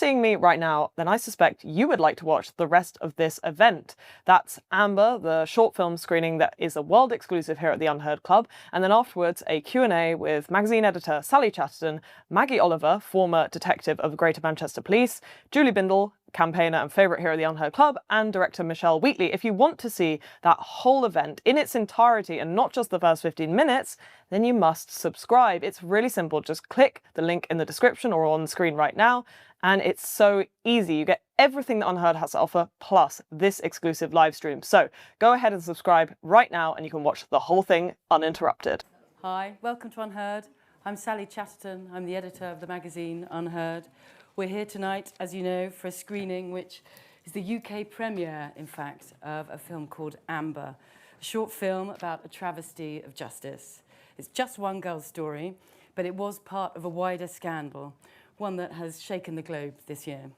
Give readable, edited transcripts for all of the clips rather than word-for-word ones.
seeing me right now, then I suspect you would like to watch the rest of this event. That's Amber, the short film screening that is a world exclusive here at the UnHerd Club, and then afterwards a Q&A with magazine editor Sally Chatterton, Maggie Oliver, former detective of Greater Manchester Police, Julie Bindel, campaigner and favourite here at the UnHerd Club, and director Michelle Wheatley. If you want to see that whole event in its entirety and not just the first 15 minutes, then you must subscribe. It's really simple. Just click the link in the description or on the screen right now, and it's so easy. You get everything that UnHerd has to offer, plus this exclusive live stream. So go ahead and subscribe right now, and you can watch the whole thing uninterrupted. Hi, welcome to UnHerd. I'm Sally Chatterton. I'm the editor of the magazine UnHerd. We're here tonight, as you know, for a screening which is the UK premiere, in fact, of a film called Amber, a short film about a travesty of justice. It's just one girl's story, but it was part of a wider scandal, one that has shaken the globe this year.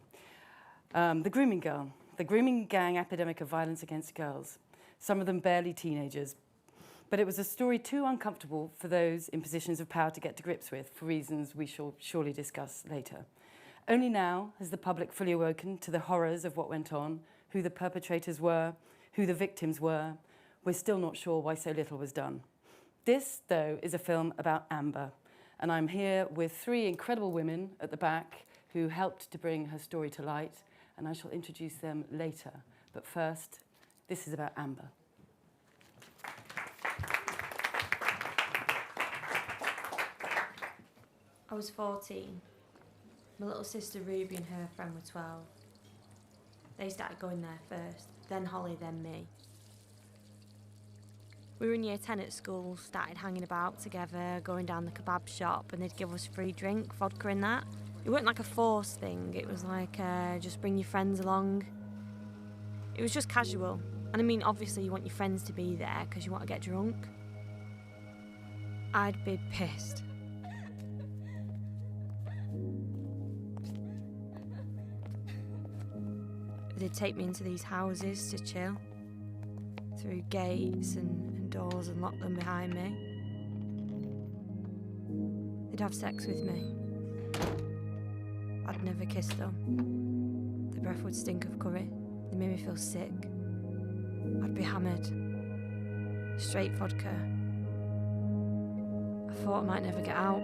The grooming girl, the grooming gang epidemic of violence against girls, some of them barely teenagers. But it was a story too uncomfortable for those in positions of power to get to grips with, for reasons we shall surely discuss later. Only now has the public fully awoken to the horrors of what went on, who the perpetrators were, who the victims were. We're still not sure why so little was done. This, though, is a film about Amber, and I'm here with three incredible women at the back who helped to bring her story to light, and I shall introduce them later. But first, this is about Amber. I was 14. My little sister Ruby and her friend were 12. They started going there first, then Holly, then me. We were in year 10 at school, started hanging about together, going down the kebab shop, and they'd give us free drink, vodka and that. It wasn't like a forced thing, it was like just bring your friends along. It was just casual. And I mean, obviously you want your friends to be there because you want to get drunk. I'd be pissed. They'd take me into these houses to chill, through gates and doors, and lock them behind me. They'd have sex with me. I'd never kiss them. The breath would stink of curry. They made me feel sick. I'd be hammered. Straight vodka. I thought I might never get out.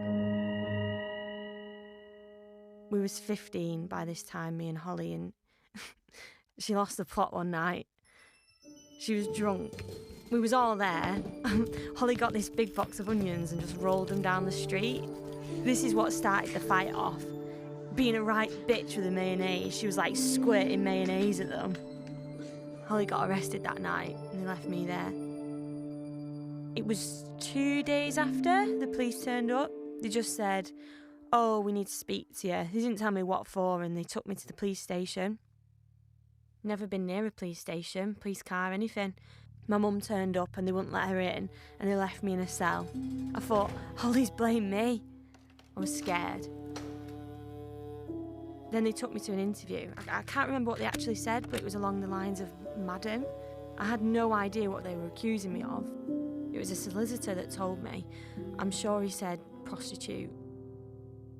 We was 15 by this time, me and Holly, and she lost the plot one night. She was drunk. We was all there. Holly got this big box of onions and just rolled them down the street. This is what started the fight off. Being a right bitch with the mayonnaise, she was like squirting mayonnaise at them. Holly got arrested that night and they left me there. It was 2 days after the police turned up. They just said, "Oh, we need to speak to you." They didn't tell me what for, and they took me to the police station. Never been near a police station, police car, anything. My mum turned up and they wouldn't let her in, and they left me in a cell. I thought, Holly's blamed me. I was scared. Then they took me to an interview. I can't remember what they actually said, but it was along the lines of madam. I had no idea what they were accusing me of. It was a solicitor that told me. I'm sure he said prostitute.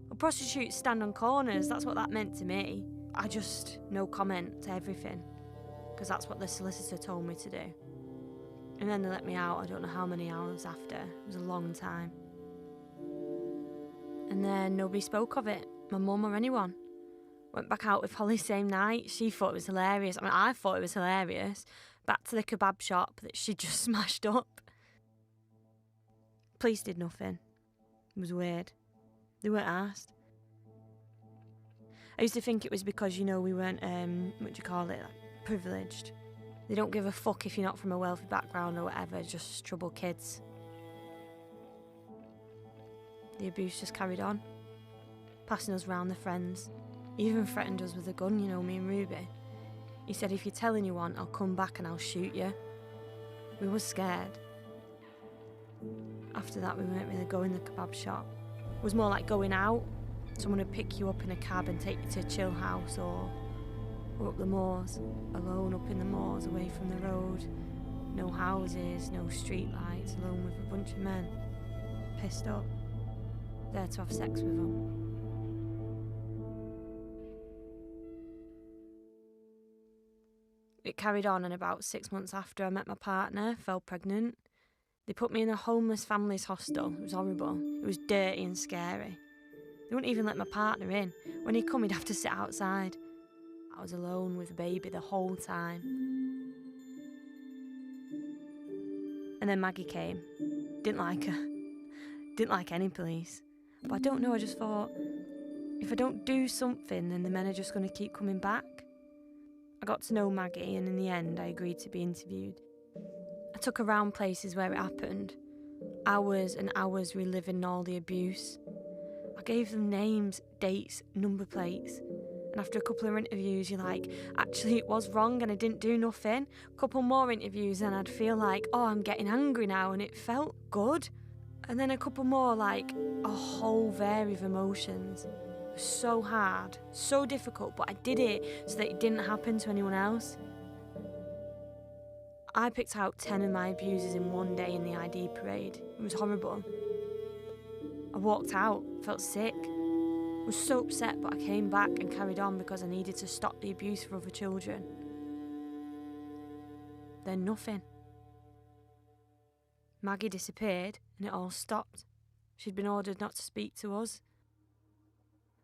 Well, prostitutes stand on corners, that's what that meant to me. I just, no comment to everything, because that's what the solicitor told me to do. And then they let me out, I don't know how many hours after. It was a long time. And then nobody spoke of it, my mum or anyone. Went back out with Holly same night. She thought it was hilarious. I mean, I thought it was hilarious. Back to the kebab shop that she'd just smashed up. Police did nothing. It was weird. They weren't asked. I used to think it was because, you know, we weren't, what do you call it, like, privileged. They don't give a fuck if you're not from a wealthy background or whatever, just troubled kids. The abuse just carried on, passing us round the friends. He even threatened us with a gun, you know, me and Ruby. He said, if you tell anyone, I'll come back and I'll shoot you. We were scared. After that, we weren't really going to the kebab shop. It was more like going out. Someone would pick you up in a cab and take you to a chill house or up the moors, alone up in the moors, away from the road. No houses, no street lights, alone with a bunch of men. Pissed up. There to have sex with them. It carried on, and about 6 months after I met my partner, fell pregnant. They put me in a homeless families hostel. It was horrible. It was dirty and scary. They wouldn't even let my partner in. When he'd come, he'd have to sit outside. I was alone with the baby the whole time. And then Maggie came. Didn't like her. Didn't like any police. But I don't know, I just thought, if I don't do something, then the men are just going to keep coming back. I got to know Maggie, and in the end, I agreed to be interviewed. I took her around places where it happened. Hours and hours reliving all the abuse. I gave them names, dates, number plates. And after a couple of interviews, you're like, actually, it was wrong and I didn't do nothing. A couple more interviews and I'd feel like, oh, I'm getting angry now, and it felt good. And then a couple more, like a whole variety of emotions. It was so hard, so difficult, but I did it so that it didn't happen to anyone else. I picked out 10 of my abusers in one day in the ID parade. It was horrible. I walked out, felt sick. I was so upset, but I came back and carried on because I needed to stop the abuse for other children. Then nothing. Maggie disappeared and it all stopped. She'd been ordered not to speak to us.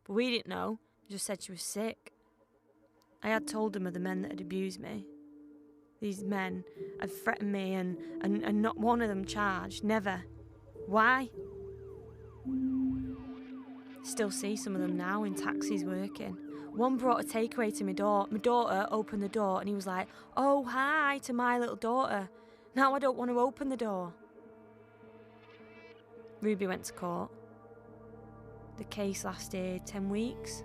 But we didn't know, just said she was sick. I had told them of the men that had abused me. These men had threatened me and not one of them charged, never. Why? Still see some of them now in taxis working. One brought a takeaway to my door. My daughter opened the door and he was like, oh, hi, to my little daughter. Now I don't want to open the door. Ruby went to court. The case lasted 10 weeks.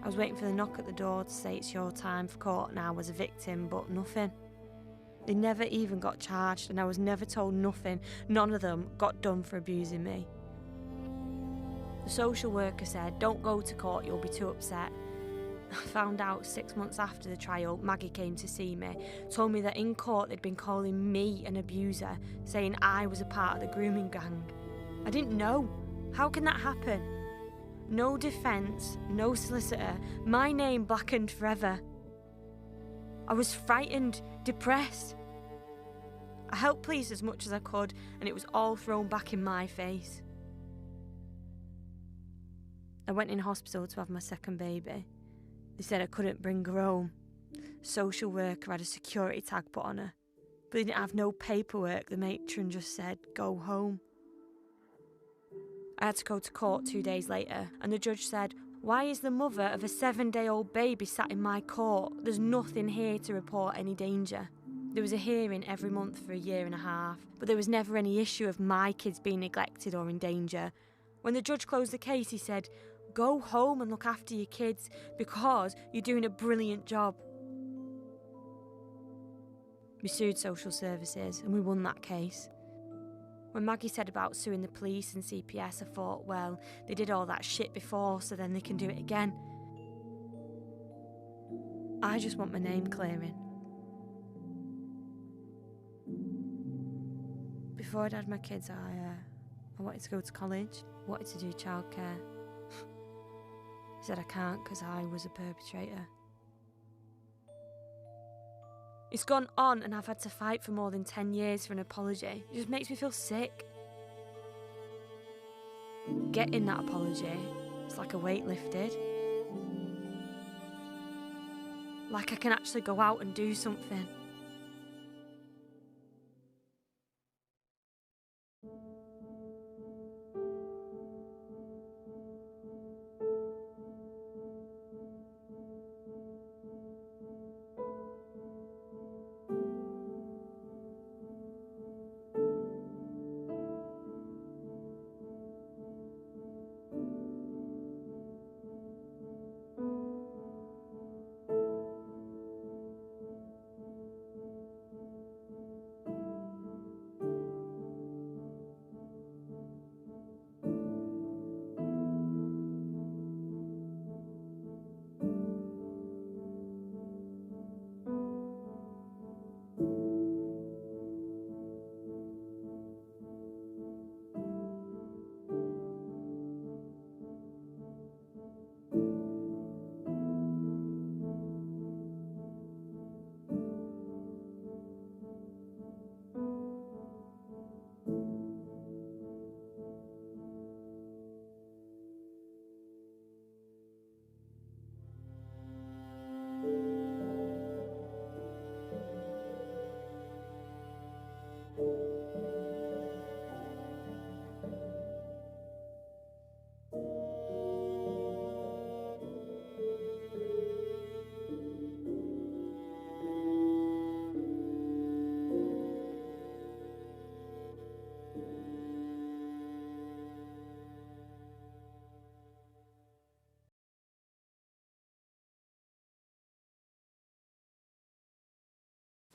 I was waiting for the knock at the door to say it's your time for court now as a victim, but nothing. They never even got charged and I was never told nothing. None of them got done for abusing me. The social worker said, don't go to court, you'll be too upset. I found out 6 months after the trial, Maggie came to see me, told me that in court they'd been calling me an abuser, saying I was a part of the grooming gang. I didn't know. How can that happen? No defence, no solicitor, my name blackened forever. I was frightened, depressed. I helped police as much as I could, and it was all thrown back in my face. I went in hospital to have my second baby. They said I couldn't bring her home. Social worker had a security tag put on her, but they didn't have no paperwork. The matron just said, go home. I had to go to court 2 days later, and the judge said, why is the mother of a 7-day-old baby sat in my court? There's nothing here to report any danger. There was a hearing every month for a year and a half, but there was never any issue of my kids being neglected or in danger. When the judge closed the case, he said, go home and look after your kids because you're doing a brilliant job. We sued social services and we won that case. When Maggie said about suing the police and CPS, I thought, well, they did all that shit before, so then they can do it again. I just want my name clearing. Before I'd had my kids, I wanted to go to college, wanted to do childcare. I said I can't because I was a perpetrator. It's gone on and I've had to fight for more than 10 years for an apology. It just makes me feel sick. Getting that apology, it's like a weight lifted. Like I can actually go out and do something.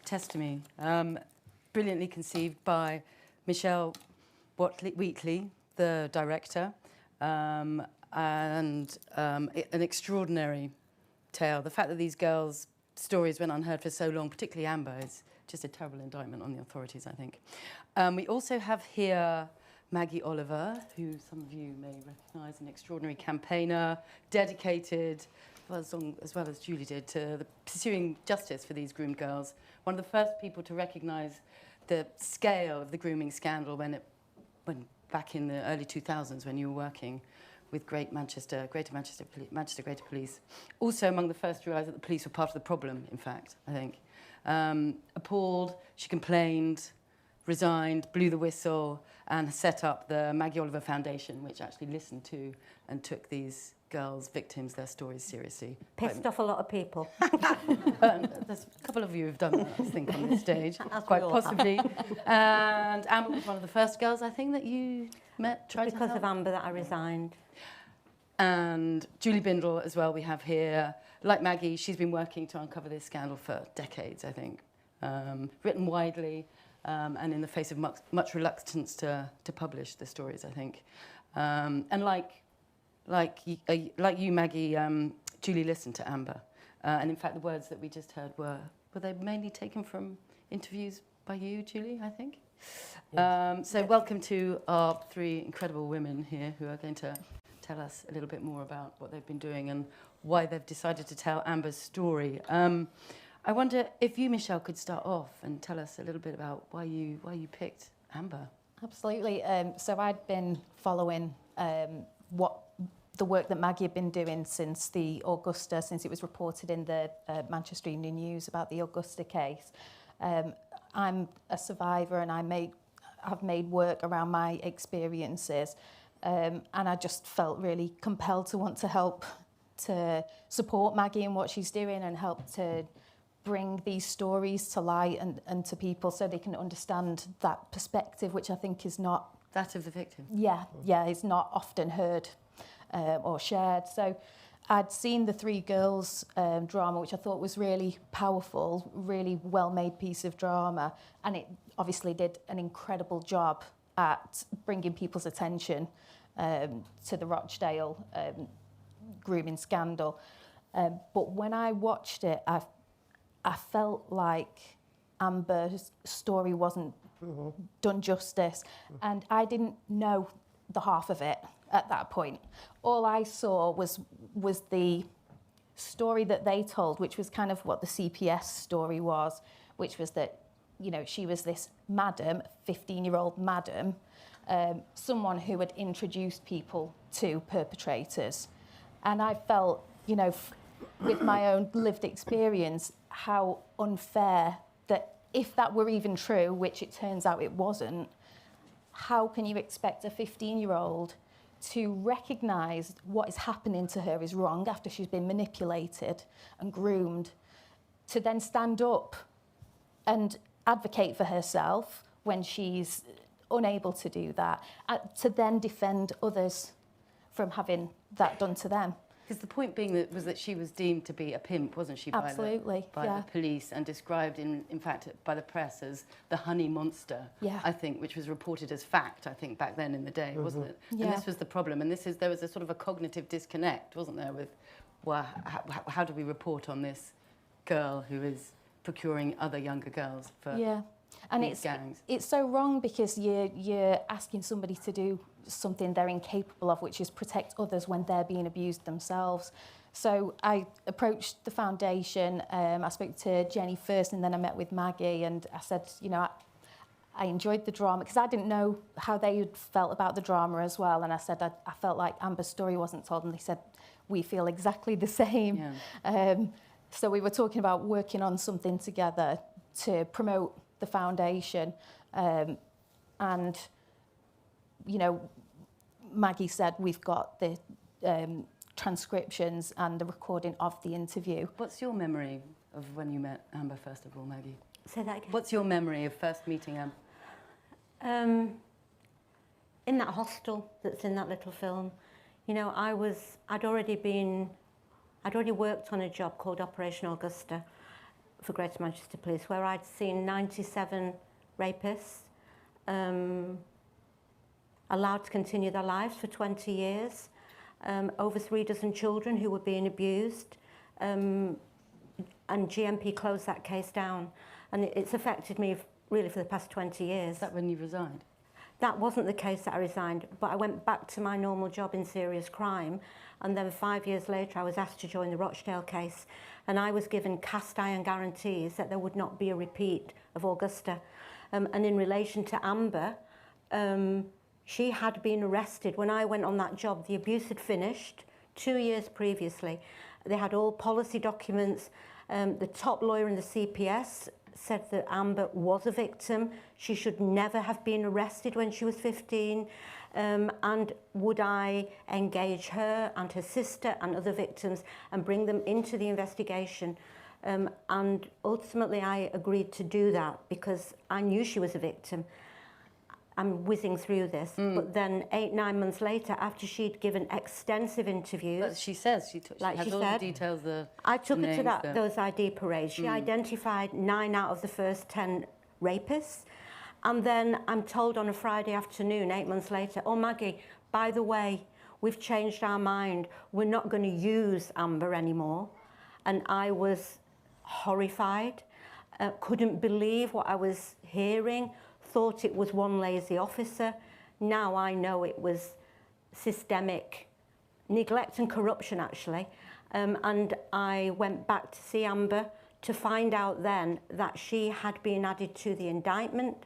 Testimony, brilliantly conceived by Michelle Wheatley, the director, and an extraordinary tale. The fact that these girls' stories went unheard for so long, particularly Amber, is just a terrible indictment on the authorities, I think. We also have here Maggie Oliver, who some of you may recognise, an extraordinary campaigner, dedicated, as well as Julie did, to pursuing justice for these groomed girls. One of the first people to recognise the scale of the grooming scandal when back in the early 2000s, when you were working with Greater Manchester Police. Also among the first to realise that the police were part of the problem, in fact, I think. Appalled, she complained, resigned, blew the whistle, and set up the Maggie Oliver Foundation, which actually listened to and took these girls, victims, their stories seriously. Pissed off a lot of people. There's a couple of you who've done that, I think, on this stage, quite possibly. And Amber was one of the first girls, I think, that you met, tried to help. Because of Amber that I resigned. And Julie Bindel as well we have here. Like Maggie, she's been working to uncover this scandal for decades, I think. Written widely and in the face of much reluctance to publish the stories, I think. And like you, Maggie, Julie listened to Amber. And in fact, the words that we just heard were they mainly taken from interviews by you, Julie, I think? Yes. So welcome to our three incredible women here who are going to tell us a little bit more about what they've been doing and why they've decided to tell Amber's story. I wonder if you, Michelle, could start off and tell us a little bit about why you picked Amber. Absolutely. So I'd been following the work that Maggie had been doing since it was reported in the Manchester Evening News about the Augusta case. I'm a survivor and I've made work around my experiences. And I just felt really compelled to want to help to support Maggie in what she's doing and help to bring these stories to light and to people so they can understand that perspective, which I think is not... That of the victim? Yeah, it's not often heard or shared. So I'd seen the Three Girls drama, which I thought was really powerful, really well-made piece of drama, and it obviously did an incredible job at bringing people's attention to the Rochdale grooming scandal. But when I watched it, I felt like Amber's story wasn't done justice, and I didn't know the half of it at that point. All I saw was the story that they told, which was kind of what the CPS story was, which was that, you know, she was this madam, 15-year-old madam, someone who had introduced people to perpetrators. And I felt, you know, with my own lived experience, how unfair that if that were even true, which it turns out it wasn't, how can you expect a 15-year-old to recognise what is happening to her is wrong after she's been manipulated and groomed, to then stand up and advocate for herself when she's unable to do that, to then defend others from having that done to them. Because the point being that she was deemed to be a pimp, wasn't she? Absolutely, by the police, and described in fact by the press as the honey monster. Yeah. I think, which was reported as fact, I think, back then in the day, wasn't it? Yeah. And this was the problem. And there was a sort of a cognitive disconnect, wasn't there, with how do we report on this girl who is procuring other younger girls for these gangs? It's so wrong because you're asking somebody to do something they're incapable of, which is protect others when they're being abused themselves. So I approached the foundation, I spoke to Jenny first, and then I met with Maggie, and I said, you know, I enjoyed the drama, because I didn't know how they had felt about the drama as well, and I said I felt like Amber's story wasn't told, and they said, we feel exactly the same. Yeah. So we were talking about working on something together to promote the foundation, and you know, Maggie said we've got the transcriptions and the recording of the interview. What's your memory of when you met Amber, first of all, Maggie? Say that again. What's your memory of first meeting Amber? In that hostel that's in that little film, you know, I'd already worked on a job called Operation Augusta for Greater Manchester Police, where I'd seen 97 rapists allowed to continue their lives for 20 years, over 36 children who were being abused, and GMP closed that case down. And it's affected me really for the past 20 years. Is that when you resigned? That wasn't the case that I resigned, but I went back to my normal job in serious crime, and then 5 years later I was asked to join the Rochdale case, and I was given cast iron guarantees that there would not be a repeat of Augusta. And in relation to Amber, she had been arrested. When I went on that job, the abuse had finished 2 years previously. They had all policy documents. The top lawyer in the CPS said that Amber was a victim. She should never have been arrested when she was 15. And would I engage her and her sister and other victims and bring them into the investigation? And ultimately I agreed to do that because I knew she was a victim. I'm whizzing through this, but then 8-9 months later, after she'd given extensive interviews, But she says she has all the details. I took her to those ID parades. She identified 9 out of the first 10 rapists, and then I'm told on a Friday afternoon, 8 months later, oh Maggie, by the way, we've changed our mind. We're not going to use Amber anymore. And I was horrified, couldn't believe what I was hearing. Thought it was one lazy officer. Now I know it was systemic neglect and corruption, actually. And I went back to see Amber to find out then that she had been added to the indictment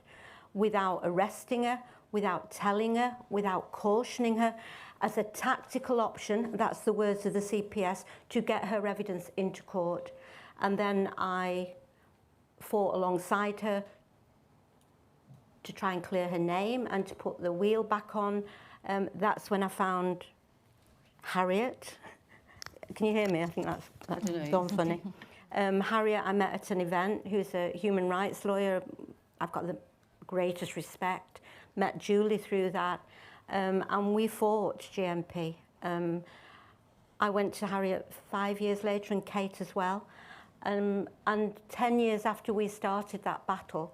without arresting her, without telling her, without cautioning her, as a tactical option, that's the words of the CPS, to get her evidence into court. And then I fought alongside her to try and clear her name and to put the wheel back on. That's when I found Harriet. Can you hear me? I think that's gone funny. Harriet, I met at an event, who's a human rights lawyer. I've got the greatest respect. Met Julie through that, and we fought GMP. I went to Harriet 5 years later, and Kate as well. And 10 years after we started that battle,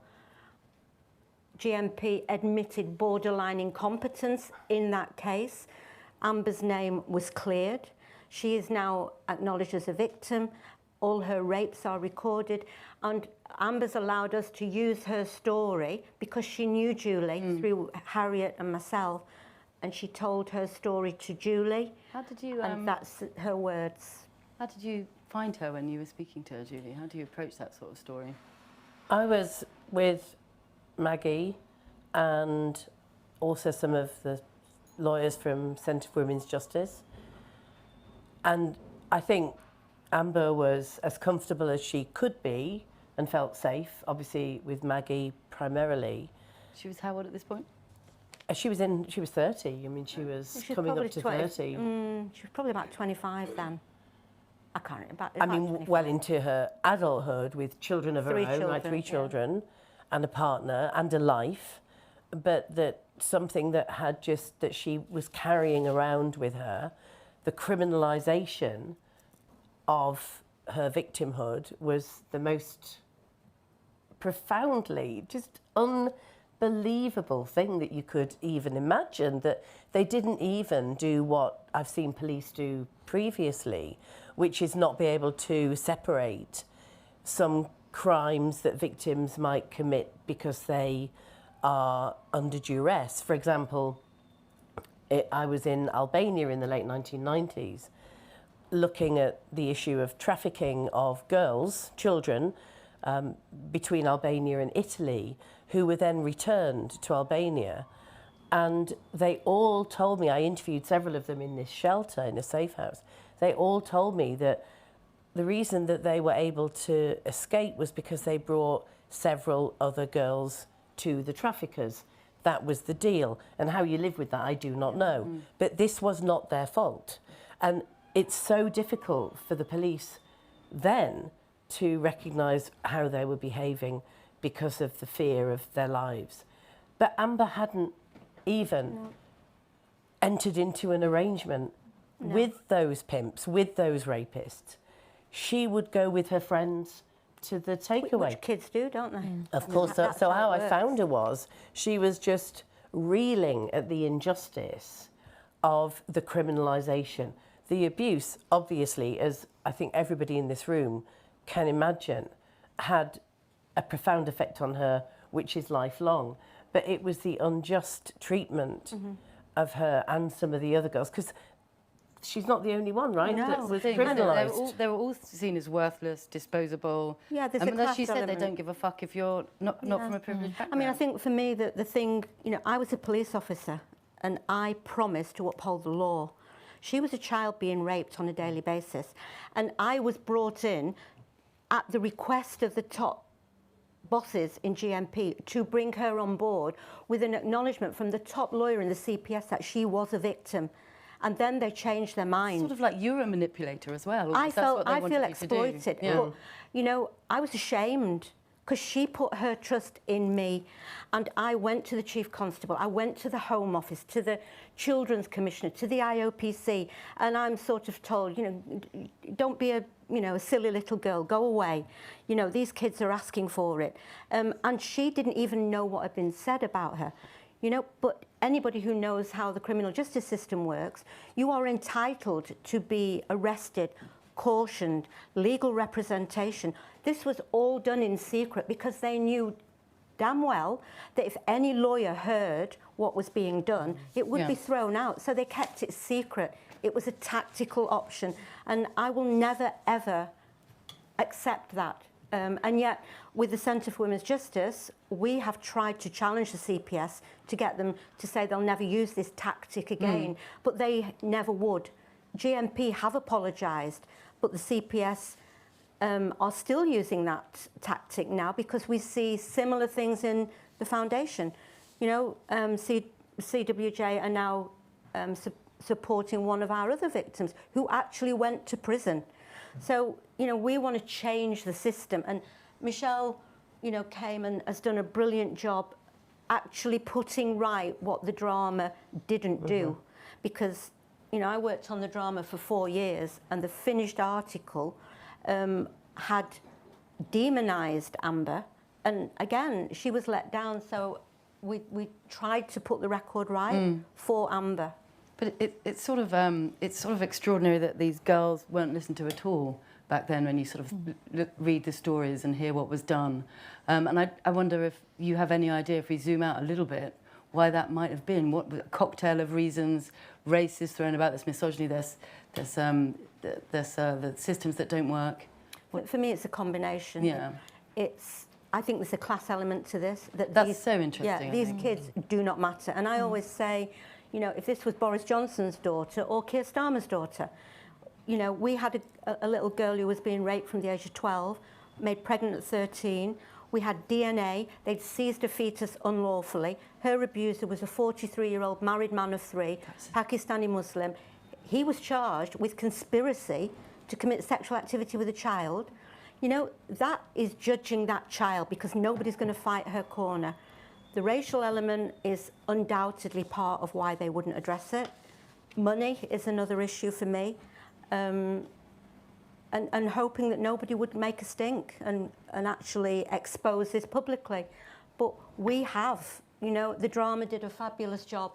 GMP admitted borderline incompetence in that case. Amber's name was cleared. She is now acknowledged as a victim. All her rapes are recorded. And Amber's allowed us to use her story because she knew Julie through Harriet and myself. And she told her story to Julie. How did you... and that's her words. How did you find her when you were speaking to her, Julie? How do you approach that sort of story? I was with Maggie and also some of the lawyers from Centre for Women's Justice. And I think Amber was as comfortable as she could be and felt safe, obviously with Maggie primarily. She was how old at this point? She was 30. I mean, she was coming up to 30. She was probably about 25 then. I can't remember. I mean, well into her adulthood with children of her own, like 3 yeah. children, and a partner and a life, but that something that had just, that she was carrying around with her, the criminalisation of her victimhood was the most profoundly just unbelievable thing that you could even imagine, that they didn't even do what I've seen police do previously, which is not be able to separate some crimes that victims might commit because they are under duress. For example, I was in Albania in the late 1990s, looking at the issue of trafficking of girls, children, between Albania and Italy, who were then returned to Albania. And they all told me, I interviewed several of them in this shelter, in a safe house, they all told me that the reason that they were able to escape was because they brought several other girls to the traffickers. That was the deal. And how you live with that, I do not know. But this was not their fault. And it's so difficult for the police then to recognise how they were behaving because of the fear of their lives. But Amber hadn't even entered into an arrangement with those pimps, with those rapists. She would go with her friends to the takeaway. Which kids do, don't they? Of course. So how I found her was she was just reeling at the injustice of the criminalisation. The abuse, obviously, as I think everybody in this room can imagine, had a profound effect on her, which is lifelong. But it was the unjust treatment of her and some of the other girls, because she's not the only one, right? No, that was they criminalised. were all seen as worthless, disposable. Yeah, there's a as class she said, element. they don't give a fuck if you're not from a privileged background. I mean, I think for me, the thing, I was a police officer and I promised to uphold the law. She was a child being raped on a daily basis. And I was brought in at the request of the top bosses in GMP to bring her on board with an acknowledgement from the top lawyer in the CPS that she was a victim. And then they changed their mind. Sort of like you're a manipulator as well. I feel exploited. exploited. Yeah. But, I was ashamed because she put her trust in me. And I went to the Chief Constable, I went to the Home Office, to the Children's Commissioner, to the IOPC, and I'm sort of told, don't be a silly little girl, go away. These kids are asking for it. And she didn't even know what had been said about her. But anybody who knows how the criminal justice system works, you are entitled to be arrested, cautioned, legal representation. This was all done in secret because they knew damn well that if any lawyer heard what was being done, it would be thrown out. So they kept it secret. It was a tactical option. And I will never, ever accept that. And yet, with the Centre for Women's Justice, we have tried to challenge the CPS to get them to say they'll never use this tactic again, but they never would. GMP have apologised, but the CPS are still using that tactic now because we see similar things in the foundation. CWJ are now supporting one of our other victims who actually went to prison. So, we want to change the system. And Michelle, came and has done a brilliant job actually putting right what the drama didn't do. Because, I worked on the drama for 4 years and the finished article had demonised Amber. And again, she was let down. So we tried to put the record right for Amber. But it's sort of extraordinary that these girls weren't listened to at all back then when you sort of read the stories and hear what was done. And I wonder if you have any idea, if we zoom out a little bit, why that might have been. What a cocktail of reasons, race is thrown about, there's misogyny, there's the systems that don't work. For me, it's a combination. Yeah. I think there's a class element to this. That's so interesting. Yeah, these kids do not matter. And I always say, if this was Boris Johnson's daughter or Keir Starmer's daughter, we had a little girl who was being raped from the age of 12, made pregnant at 13. We had DNA. They'd seized a fetus unlawfully. Her abuser was a 43-year-old married man of 3, Pakistani Muslim. He was charged with conspiracy to commit sexual activity with a child. That is judging that child because nobody's going to fight her corner. The racial element is undoubtedly part of why they wouldn't address it. Money is another issue for me. And hoping that nobody would make a stink and actually expose this publicly. But we have, the drama did a fabulous job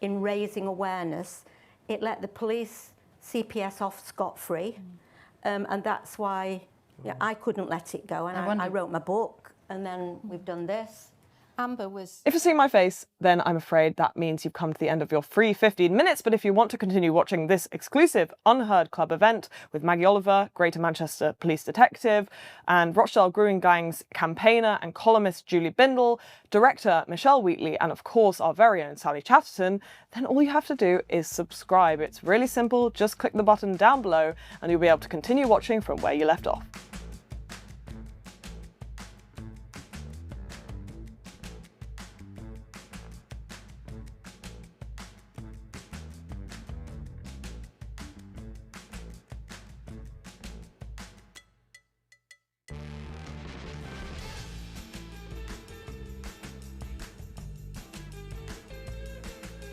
in raising awareness. It let the police, CPS off scot-free. And that's why I couldn't let it go. And I wrote my book, and then we've done this. Amber was... If you're seeing my face, then I'm afraid that means you've come to the end of your free 15 minutes. But if you want to continue watching this exclusive UnHerd Club event with Maggie Oliver, Greater Manchester Police Detective, and Rochdale Grooming Gang's campaigner and columnist Julie Bindel, director Michelle Wheatley, and of course our very own Sally Chatterton, then all you have to do is subscribe. It's really simple. Just click the button down below and you'll be able to continue watching from where you left off.